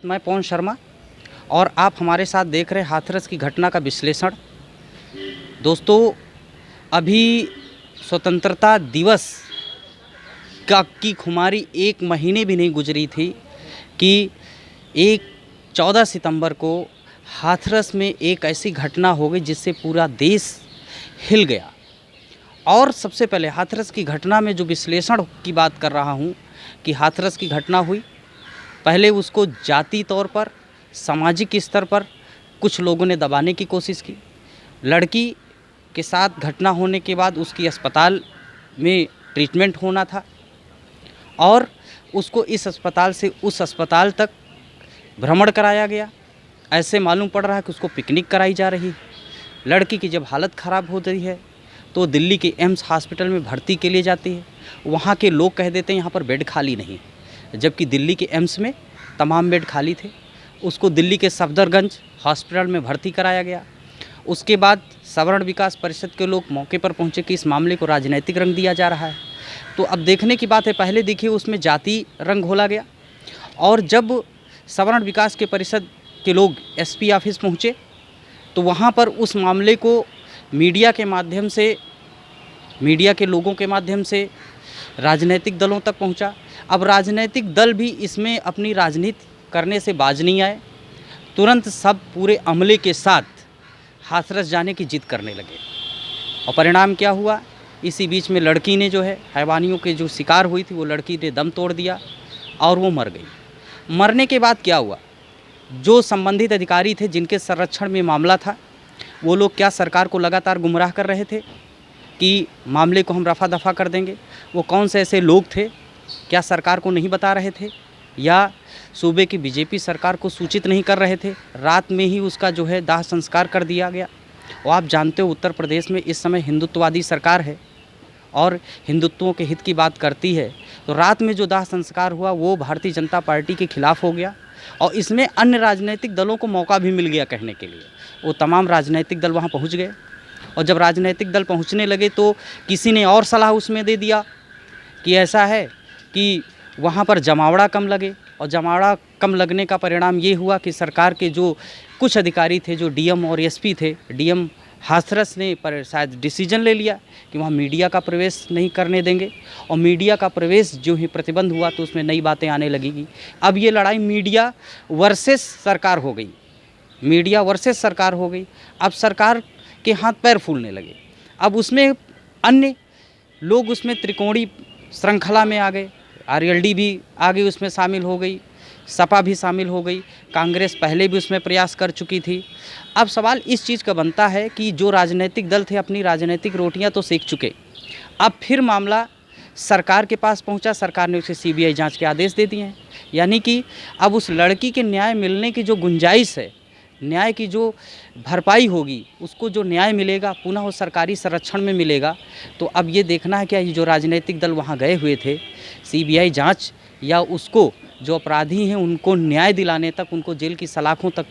मैं पवन शर्मा और आप हमारे साथ देख रहे हाथरस की घटना का विश्लेषण। दोस्तों, अभी स्वतंत्रता दिवस की खुमारी 1 महीने भी नहीं गुजरी थी कि 14 सितंबर को हाथरस में एक ऐसी घटना हो गई जिससे पूरा देश हिल गया। और सबसे पहले हाथरस की घटना में जो विश्लेषण की बात कर रहा हूँ कि हाथरस की घटना हुई, पहले उसको जाति तौर पर, सामाजिक स्तर पर कुछ लोगों ने दबाने की कोशिश की। लड़की के साथ घटना होने के बाद उसकी अस्पताल में ट्रीटमेंट होना था और उसको इस अस्पताल से उस अस्पताल तक भ्रमण कराया गया। ऐसे मालूम पड़ रहा है कि उसको पिकनिक कराई जा रही। लड़की की जब हालत ख़राब हो रही है तो दिल्ली के एम्स हॉस्पिटल में भर्ती के लिए जाती है। वहाँ के लोग कह देते हैं यहाँ पर बेड खाली नहीं, जबकि दिल्ली के एम्स में तमाम बेड खाली थे। उसको दिल्ली के सफदरगंज हॉस्पिटल में भर्ती कराया गया। उसके बाद सवर्ण विकास परिषद के लोग मौके पर पहुँचे कि इस मामले को राजनीतिक रंग दिया जा रहा है। तो अब देखने की बात है, पहले देखिए उसमें जाति रंग घोला गया और जब सवर्ण विकास के परिषद के लोग एसपी ऑफिस पहुँचे तो वहाँ पर उस मामले को मीडिया के माध्यम से, मीडिया के लोगों के माध्यम से राजनीतिक दलों तक पहुँचा। अब राजनीतिक दल भी इसमें अपनी राजनीति करने से बाज नहीं आए। तुरंत सब पूरे अमले के साथ हाथरस जाने की जिद करने लगे और परिणाम क्या हुआ, इसी बीच में लड़की ने जो है हैवानियों के जो शिकार हुई थी वो लड़की ने दम तोड़ दिया और वो मर गई। मरने के बाद क्या हुआ, जो संबंधित अधिकारी थे जिनके संरक्षण में मामला था वो लोग क्या सरकार को लगातार गुमराह कर रहे थे कि मामले को हम रफा दफा कर देंगे। वो कौन से ऐसे लोग थे, क्या सरकार को नहीं बता रहे थे या सूबे की बीजेपी सरकार को सूचित नहीं कर रहे थे? रात में ही उसका जो है दाह संस्कार कर दिया गया। और आप जानते हो उत्तर प्रदेश में इस समय हिंदुत्ववादी सरकार है और हिंदुत्वों के हित की बात करती है। तो रात में जो दाह संस्कार हुआ वो भारतीय जनता पार्टी के खिलाफ हो गया और इसमें अन्य राजनीतिक दलों को मौका भी मिल गया कहने के लिए। वो तमाम राजनीतिक दल वहाँ पहुँच गए और जब राजनीतिक दल पहुँचने लगे तो किसी ने और सलाह उसमें दे दिया कि ऐसा है कि वहाँ पर जमावड़ा कम लगे और जमावड़ा कम लगने का परिणाम ये हुआ कि सरकार के जो कुछ अधिकारी थे, जो डीएम और एसपी थे, डीएम हाथरस ने पर शायद डिसीजन ले लिया कि वहाँ मीडिया का प्रवेश नहीं करने देंगे और मीडिया का प्रवेश जो ही प्रतिबंध हुआ तो उसमें नई बातें आने लगेगी। अब ये लड़ाई मीडिया वर्सेस सरकार हो गई, मीडिया वर्सेस सरकार हो गई। अब सरकार के हाथ पैर फूलने लगे। अब उसमें अन्य लोग उसमें त्रिकोणीय श्रृंखला में आ गए, आरएलडी भी आगे उसमें शामिल हो गई, सपा भी शामिल हो गई, कांग्रेस पहले भी उसमें प्रयास कर चुकी थी। अब सवाल इस चीज़ का बनता है कि जो राजनीतिक दल थे अपनी राजनीतिक रोटियां तो सेक चुके, अब फिर मामला सरकार के पास पहुंचा, सरकार ने उसे सीबीआई जांच के आदेश दे दिए हैं। यानी कि अब उस लड़की के न्याय मिलने की जो गुंजाइश है, न्याय की जो भरपाई होगी, उसको जो न्याय मिलेगा पुनः वो सरकारी संरक्षण में मिलेगा। तो अब ये देखना है क्या ये जो राजनीतिक दल वहाँ गए हुए थे सीबीआई जांच या उसको जो अपराधी हैं उनको न्याय दिलाने तक, उनको जेल की सलाखों तक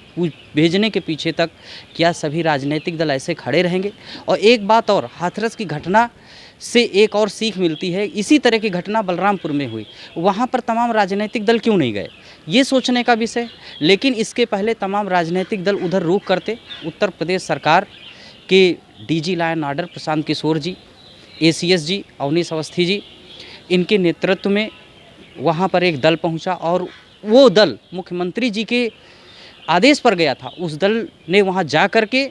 भेजने के पीछे तक क्या सभी राजनीतिक दल ऐसे खड़े रहेंगे? और एक बात और, हाथरस की घटना से एक और सीख मिलती है। इसी तरह की घटना बलरामपुर में हुई, वहाँ पर तमाम राजनीतिक दल क्यों नहीं गए, ये सोचने का विषय। लेकिन इसके पहले तमाम राजनीतिक दल उधर रुख करते। उत्तर प्रदेश सरकार के DG law and order Prashant Kishor ji, ACS ji Awanish Awasthi ji, इनके नेतृत्व में वहाँ पर एक दल पहुँचा और वो दल मुख्यमंत्री जी के आदेश पर गया था। उस दल ने वहाँ जा कर के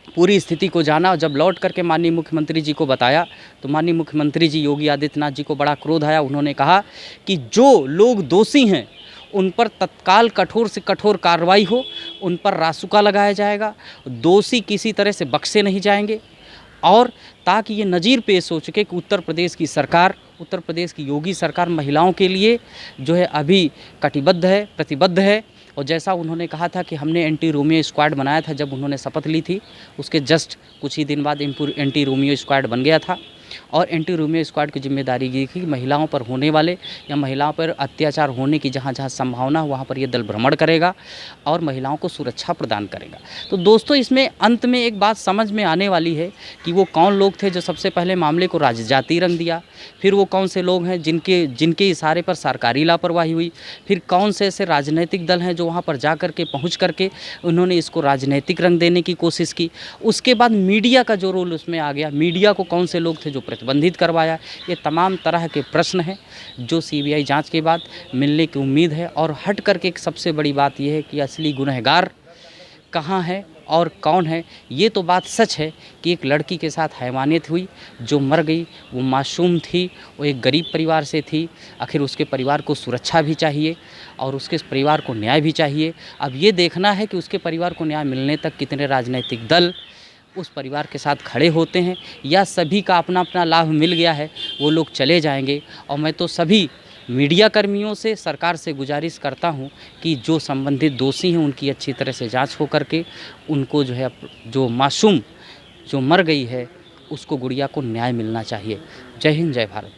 पूरी स्थिति को जाना और जब लौट करके माननीय मुख्यमंत्री जी को बताया तो माननीय मुख्यमंत्री जी योगी आदित्यनाथ जी को बड़ा क्रोध आया। उन्होंने कहा कि जो लोग दोषी हैं उन पर तत्काल कठोर से कठोर कार्रवाई हो, उन पर रासुका लगाया जाएगा, दोषी किसी तरह से बख्शे नहीं जाएंगे और ताकि ये नज़ीर पेश हो चुके कि उत्तर प्रदेश की सरकार, उत्तर प्रदेश की योगी सरकार महिलाओं के लिए जो है अभी कटिबद्ध है, प्रतिबद्ध है। और जैसा उन्होंने कहा था कि हमने एंटी रोमियो स्क्वाड बनाया था जब उन्होंने शपथ ली थी, उसके जस्ट कुछ ही दिन बाद एंटी रोमियो स्क्वाड बन गया था। और एंटी रोमियो स्क्वाड की जिम्मेदारी ये थी कि महिलाओं पर होने वाले या महिलाओं पर अत्याचार होने की जहाँ जहाँ संभावना है वहाँ पर ये दल भ्रमण करेगा और महिलाओं को सुरक्षा प्रदान करेगा। तो दोस्तों इसमें अंत में एक बात समझ में आने वाली है कि वो कौन लोग थे जो सबसे पहले मामले को जातीय रंग दिया, फिर वो कौन से लोग हैं जिनके इशारे पर सरकारी लापरवाही हुई, फिर कौन से ऐसे राजनीतिक दल हैं जो वहाँ पर जा कर के पहुँच करके उन्होंने इसको राजनीतिक रंग देने की कोशिश की। उसके बाद मीडिया का जो रोल उसमें आ गया, मीडिया को कौन से लोग थे जो प्रतिबंधित करवाया। ये तमाम तरह के प्रश्न हैं जो सीबीआई जांच के बाद मिलने की उम्मीद है। और हट करके एक सबसे बड़ी बात यह है कि असली गुनहगार कहाँ है और कौन है। ये तो बात सच है कि एक लड़की के साथ हैवानियत हुई जो मर गई, वो मासूम थी, वो एक गरीब परिवार से थी। आखिर उसके परिवार को सुरक्षा भी चाहिए और उसके परिवार को न्याय भी चाहिए। अब ये देखना है कि उसके परिवार को न्याय मिलने तक कितने राजनीतिक दल उस परिवार के साथ खड़े होते हैं या सभी का अपना अपना लाभ मिल गया है वो लोग चले जाएंगे। और मैं तो सभी मीडिया कर्मियों से, सरकार से गुजारिश करता हूं कि जो संबंधित दोषी हैं उनकी अच्छी तरह से जांच हो करके उनको जो है, जो मासूम जो मर गई है उसको, गुड़िया को न्याय मिलना चाहिए। जय हिंद, जय भारत।